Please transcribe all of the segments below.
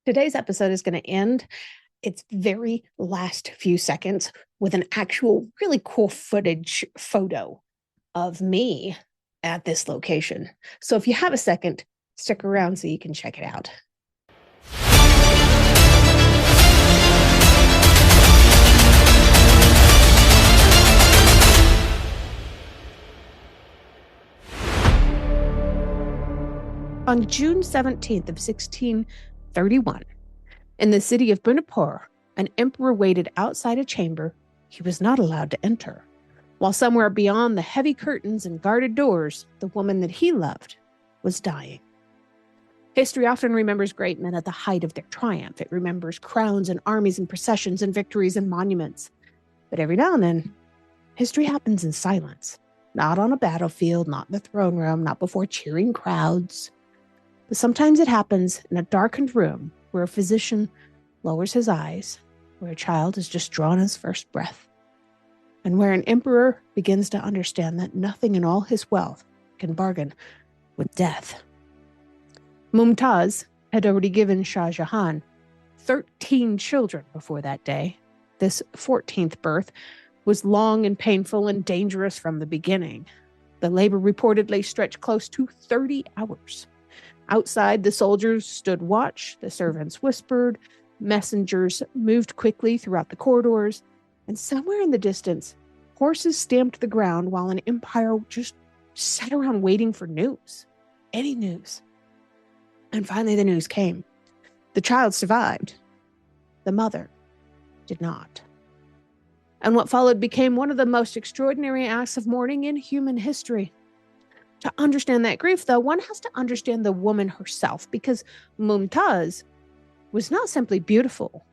Today's episode is going to end its very last few seconds with an actual really cool footage photo of me at this location. So if you have a second, stick around so you can check it out. On June 17th of 1631, in the city of Burhanpur, an emperor waited outside a chamber he was not allowed to enter, while somewhere beyond the heavy curtains and guarded doors, the woman that he loved was dying. History often remembers great men at the height of their triumph. It remembers crowns and armies and processions and victories and monuments. But every now and then, history happens in silence, not on a battlefield, not in the throne room, not before cheering crowds. But sometimes it happens in a darkened room where a physician lowers his eyes, where a child has just drawn his first breath, and where an emperor begins to understand that nothing in all his wealth can bargain with death. Mumtaz had already given Shah Jahan 13 children before that day. This 14th birth was long and painful and dangerous from the beginning. The labor reportedly stretched close to 30 hours. Outside, the soldiers stood watch, the servants whispered, messengers moved quickly throughout the corridors, and somewhere in the distance, horses stamped the ground while an empire just sat around waiting for news. Any news. And finally the news came. The child survived. The mother did not. And what followed became one of the most extraordinary acts of mourning in human history. To understand that grief, though, one has to understand the woman herself, because Mumtaz was not simply beautiful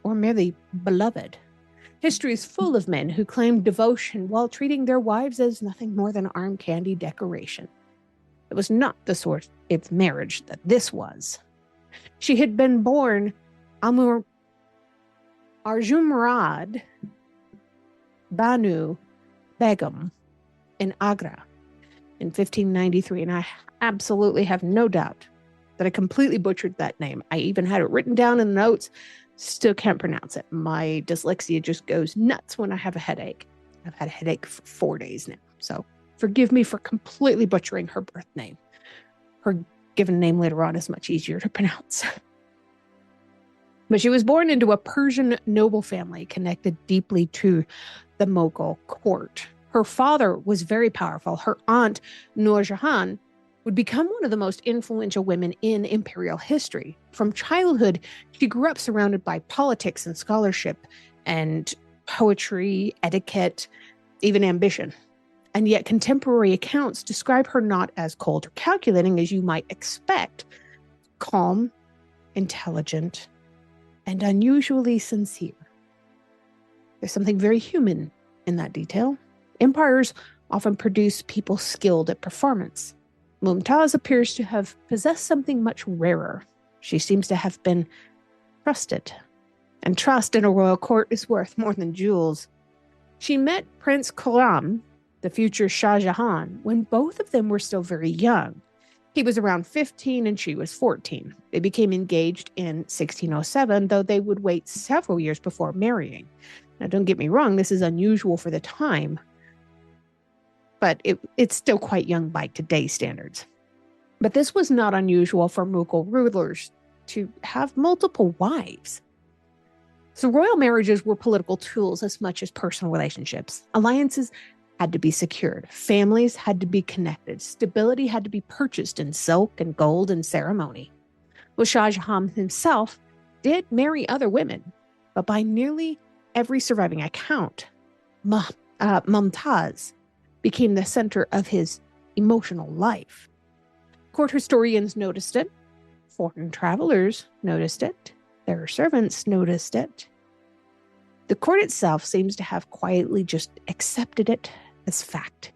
or merely beloved. History is full of men who claimed devotion while treating their wives as nothing more than arm candy decoration. It was not the sort of marriage that this was. She had been born Arjumrad Banu Begum in Agra in 1593, and I absolutely have no doubt that I completely butchered that name. I even had it written down in the notes, still can't pronounce it. My dyslexia just goes nuts when I have a headache. I've had a headache for 4 days now, so forgive me for completely butchering her birth name. Her given name later on is much easier to pronounce. But she was born into a Persian noble family connected deeply to the Mughal court. Her father was very powerful. Her aunt, Nur Jahan, would become one of the most influential women in imperial history. From childhood, she grew up surrounded by politics and scholarship and poetry, etiquette, even ambition. And yet contemporary accounts describe her not as cold or calculating as you might expect. Calm, intelligent, and unusually sincere. There's something very human in that detail. Empires often produce people skilled at performance. Mumtaz appears to have possessed something much rarer. She seems to have been trusted. And trust in a royal court is worth more than jewels. She met Prince Khurram, the future Shah Jahan, when both of them were still very young. He was around 15 and she was 14. They became engaged in 1607, though they would wait several years before marrying. Now, don't get me wrong, this is unusual for the time, but it's still quite young by today's standards. But this was not unusual for Mughal rulers to have multiple wives. So royal marriages were political tools as much as personal relationships. Alliances had to be secured. Families had to be connected. Stability had to be purchased in silk and gold and ceremony. Well, Shah Jahan himself did marry other women, but by nearly every surviving account, Mumtaz became the center of his emotional life. Court historians noticed it. Foreign travelers noticed it. Their servants noticed it. The court itself seems to have quietly just accepted it as fact.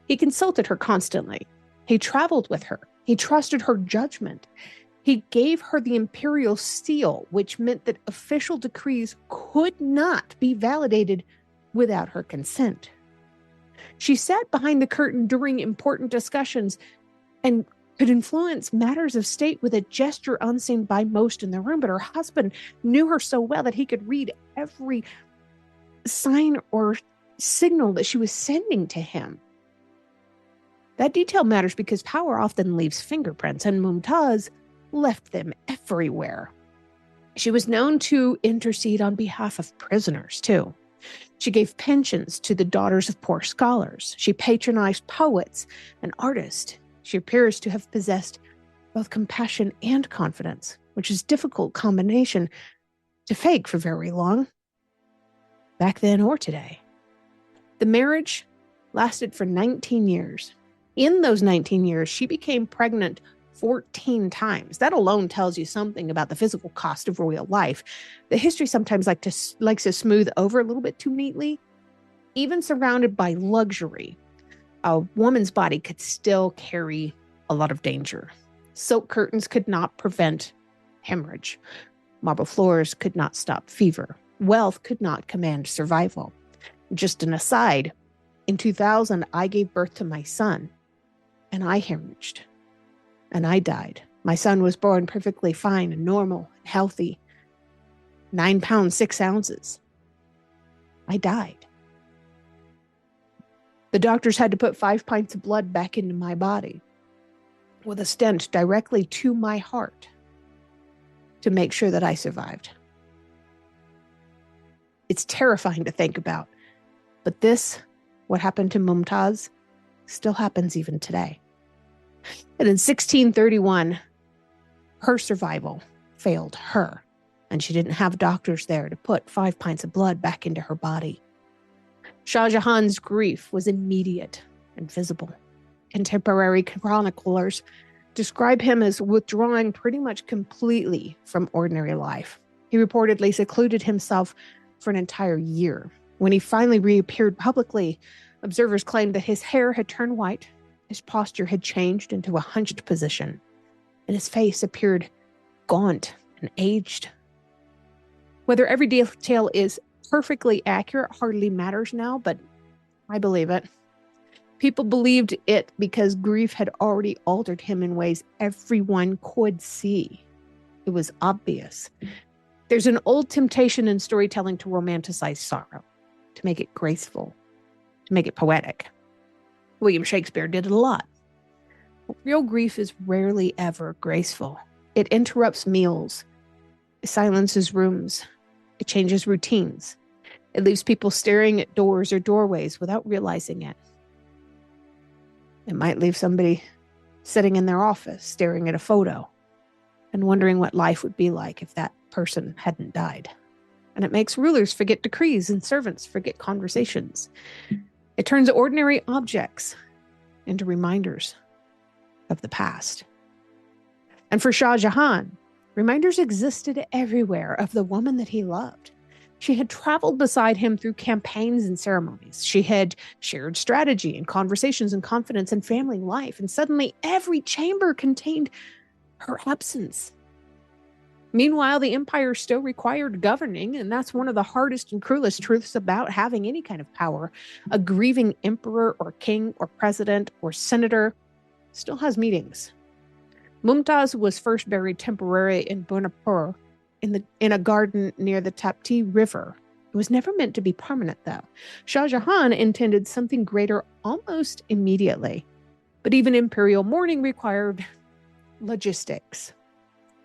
He consulted her constantly. He traveled with her. He trusted her judgment. He gave her the imperial seal, which meant that official decrees could not be validated without her consent. She sat behind the curtain during important discussions and could influence matters of state with a gesture unseen by most in the room, but her husband knew her so well that he could read every sign or signal that she was sending to him. That detail matters because power often leaves fingerprints, and Mumtaz left them everywhere. She was known to intercede on behalf of prisoners, too. She gave pensions to the daughters of poor scholars. She patronized poets and artists. She appears to have possessed both compassion and confidence, which is a difficult combination to fake for very long, back then or today. The marriage lasted for 19 years. In those 19 years, she became pregnant 14 times. That alone tells you something about the physical cost of royal life. The history sometimes likes to smooth over a little bit too neatly. Even surrounded by luxury, a woman's body could still carry a lot of danger. Silk curtains could not prevent hemorrhage. Marble floors could not stop fever. Wealth could not command survival. Just an aside, in 2000, I gave birth to my son, and I hemorrhaged. And I died. My son was born perfectly fine and normal, and healthy. 9 pounds, 6 ounces. I died. The doctors had to put 5 pints of blood back into my body with a stent directly to my heart to make sure that I survived. It's terrifying to think about. But this, what happened to Mumtaz, still happens even today. And in 1631, her survival failed her, and she didn't have doctors there to put 5 pints of blood back into her body. Shah Jahan's grief was immediate and visible. Contemporary chroniclers describe him as withdrawing pretty much completely from ordinary life. He reportedly secluded himself for an entire year. When he finally reappeared publicly, observers claimed that his hair had turned white, his posture had changed into a hunched position, and his face appeared gaunt and aged. Whether every detail is perfectly accurate hardly matters now, but I believe it. People believed it because grief had already altered him in ways everyone could see. It was obvious. There's an old temptation in storytelling to romanticize sorrow, to make it graceful, to make it poetic. William Shakespeare did it a lot. But real grief is rarely ever graceful. It interrupts meals. It silences rooms. It changes routines. It leaves people staring at doors or doorways without realizing it. It might leave somebody sitting in their office staring at a photo and wondering what life would be like if that person hadn't died. And it makes rulers forget decrees and servants forget conversations. It turns ordinary objects into reminders of the past. And for Shah Jahan, reminders existed everywhere of the woman that he loved. She had traveled beside him through campaigns and ceremonies. She had shared strategy and conversations and confidence in family life. And suddenly every chamber contained her absence. Meanwhile, the empire still required governing, and that's one of the hardest and cruelest truths about having any kind of power. A grieving emperor or king or president or senator still has meetings. Mumtaz was first buried temporarily in Burhanpur in a garden near the Tapti River. It was never meant to be permanent, though. Shah Jahan intended something greater almost immediately. But even imperial mourning required logistics.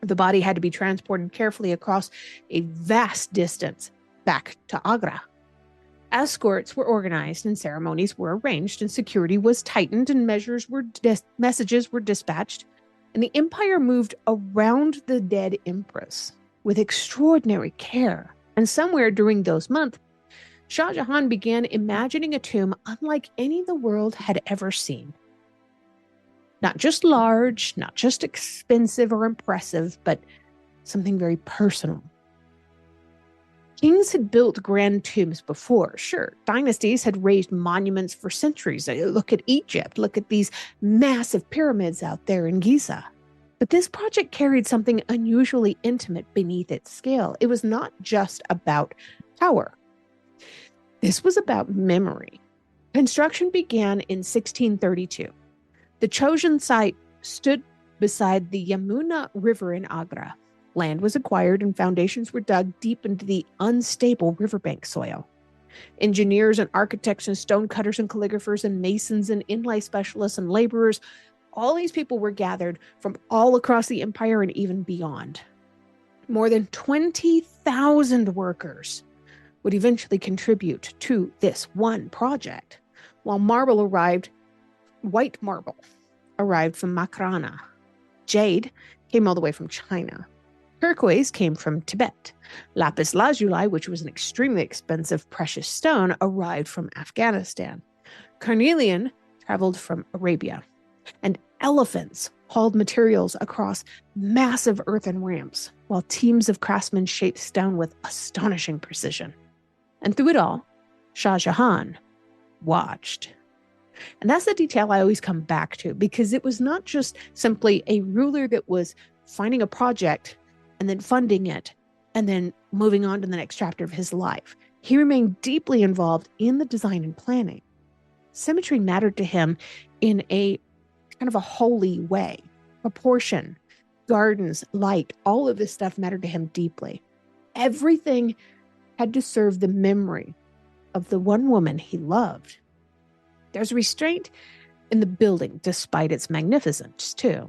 The body had to be transported carefully across a vast distance back to Agra. Escorts were organized and ceremonies were arranged and security was tightened and messages were dispatched. And the empire moved around the dead empress with extraordinary care. And somewhere during those months, Shah Jahan began imagining a tomb unlike any the world had ever seen. Not just large, not just expensive or impressive, but something very personal. Kings had built grand tombs before, sure. Dynasties had raised monuments for centuries. Look at Egypt. Look at these massive pyramids out there in Giza. But this project carried something unusually intimate beneath its scale. It was not just about power. This was about memory. Construction began in 1632. The chosen site stood beside the Yamuna River in Agra. Land was acquired and foundations were dug deep into the unstable riverbank soil. Engineers and architects and stonecutters and calligraphers and masons and inlay specialists and laborers, all these people were gathered from all across the empire and even beyond. More than 20,000 workers would eventually contribute to this one project, while white marble arrived from Makrana. Jade came all the way from China. Turquoise came from Tibet. Lapis lazuli, which was an extremely expensive precious stone, arrived from Afghanistan. Carnelian traveled from Arabia. And elephants hauled materials across massive earthen ramps, while teams of craftsmen shaped stone with astonishing precision. And through it all, Shah Jahan watched. And that's the detail I always come back to, because it was not just simply a ruler that was finding a project and then funding it and then moving on to the next chapter of his life. He remained deeply involved in the design and planning. Symmetry mattered to him in a kind of a holy way. Proportion, gardens, light, all of this stuff mattered to him deeply. Everything had to serve the memory of the one woman he loved. There's restraint in the building despite its magnificence, too.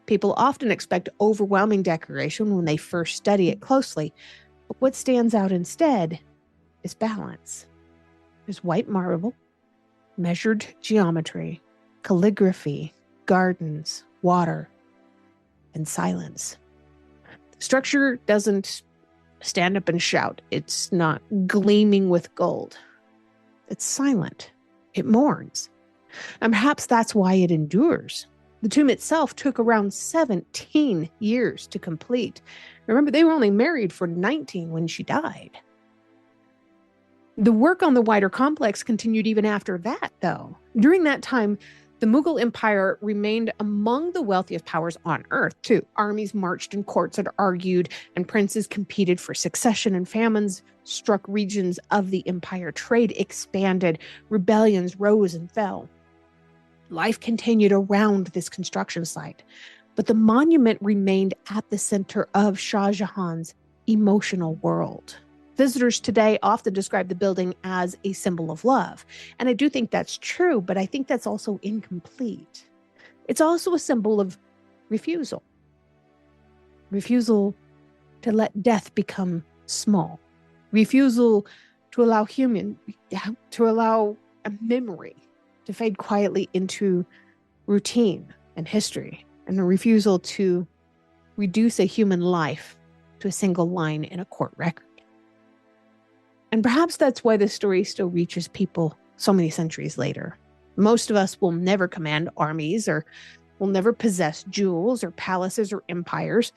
People often expect overwhelming decoration when they first study it closely, but what stands out instead is balance. There's white marble, measured geometry, calligraphy, gardens, water, and silence. The structure doesn't stand up and shout. It's not gleaming with gold. It's silent. It mourns. And perhaps that's why it endures. The tomb itself took around 17 years to complete. Remember, they were only married for 19 when she died. The work on the wider complex continued even after that, though. During that time, the Mughal Empire remained among the wealthiest powers on earth, too. Armies marched and courts had argued, and princes competed for succession, and famines struck regions of the empire. Trade expanded, rebellions rose and fell. Life continued around this construction site, but the monument remained at the center of Shah Jahan's emotional world. Visitors today often describe the building as a symbol of love, and I do think that's true, but I think that's also incomplete. It's also a symbol of refusal. Refusal to let death become small. Refusal to allow a memory to fade quietly into routine and history, and a refusal to reduce a human life to a single line in a court record. And perhaps that's why this story still reaches people so many centuries later. Most of us will never command armies or will never possess jewels or palaces or empires.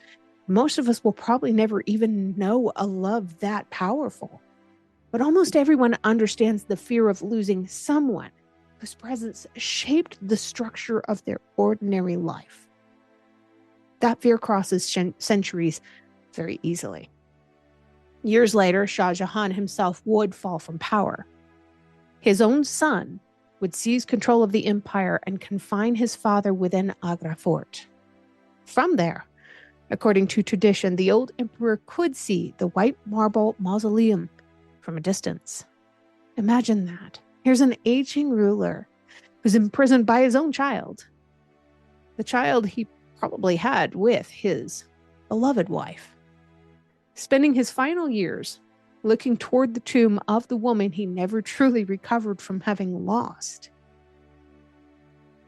Most of us will probably never even know a love that powerful. But almost everyone understands the fear of losing someone whose presence shaped the structure of their ordinary life. That fear crosses centuries very easily. Years later, Shah Jahan himself would fall from power. His own son would seize control of the empire and confine his father within Agra fort. From there, according to tradition, the old emperor could see the white marble mausoleum from a distance. Imagine that. Here's an aging ruler who's imprisoned by his own child. The child he probably had with his beloved wife. Spending his final years looking toward the tomb of the woman he never truly recovered from having lost.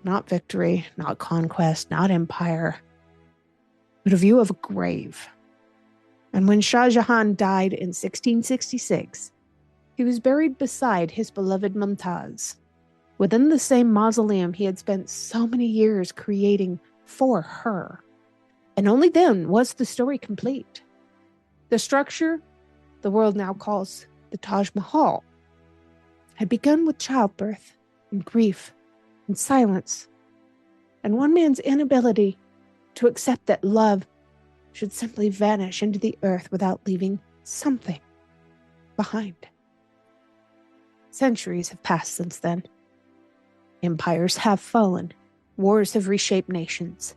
Not victory, not conquest, not empire, but a view of a grave. And when Shah Jahan died in 1666, he was buried beside his beloved Mumtaz, within the same mausoleum he had spent so many years creating for her. And only then was the story complete. The structure the world now calls the Taj Mahal had begun with childbirth and grief and silence, and one man's inability to accept that love should simply vanish into the earth without leaving something behind. Centuries have passed since then. Empires have fallen, Wars have reshaped nations.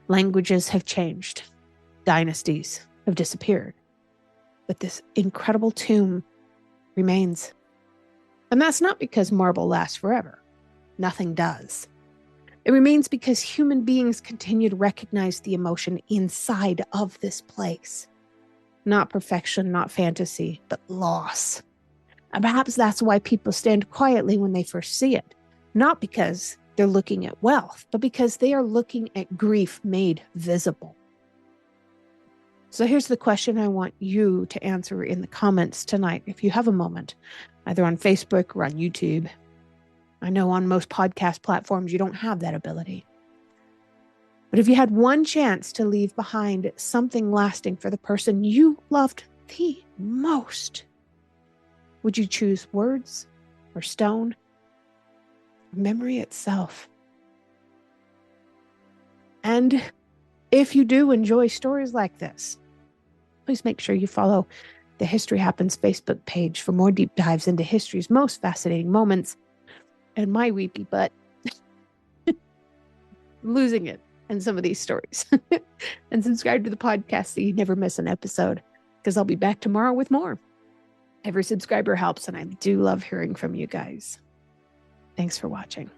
Languages have changed. Dynasties have disappeared. But this incredible tomb remains. And that's not because marble lasts forever. Nothing does. It remains because human beings continue to recognize the emotion inside of this place. Not perfection, not fantasy, but loss. And perhaps that's why people stand quietly when they first see it. Not because they're looking at wealth, but because they are looking at grief made visible. So here's the question I want you to answer in the comments tonight, if you have a moment, either on Facebook or on YouTube. I know on most podcast platforms you don't have that ability. But if you had one chance to leave behind something lasting for the person you loved the most, would you choose words or stone or memory itself? And if you do enjoy stories like this, please make sure you follow the History Happens Facebook page for more deep dives into history's most fascinating moments and my weepy butt losing it in some of these stories. And subscribe to the podcast so you never miss an episode, because I'll be back tomorrow with more. Every subscriber helps, and I do love hearing from you guys. Thanks for watching.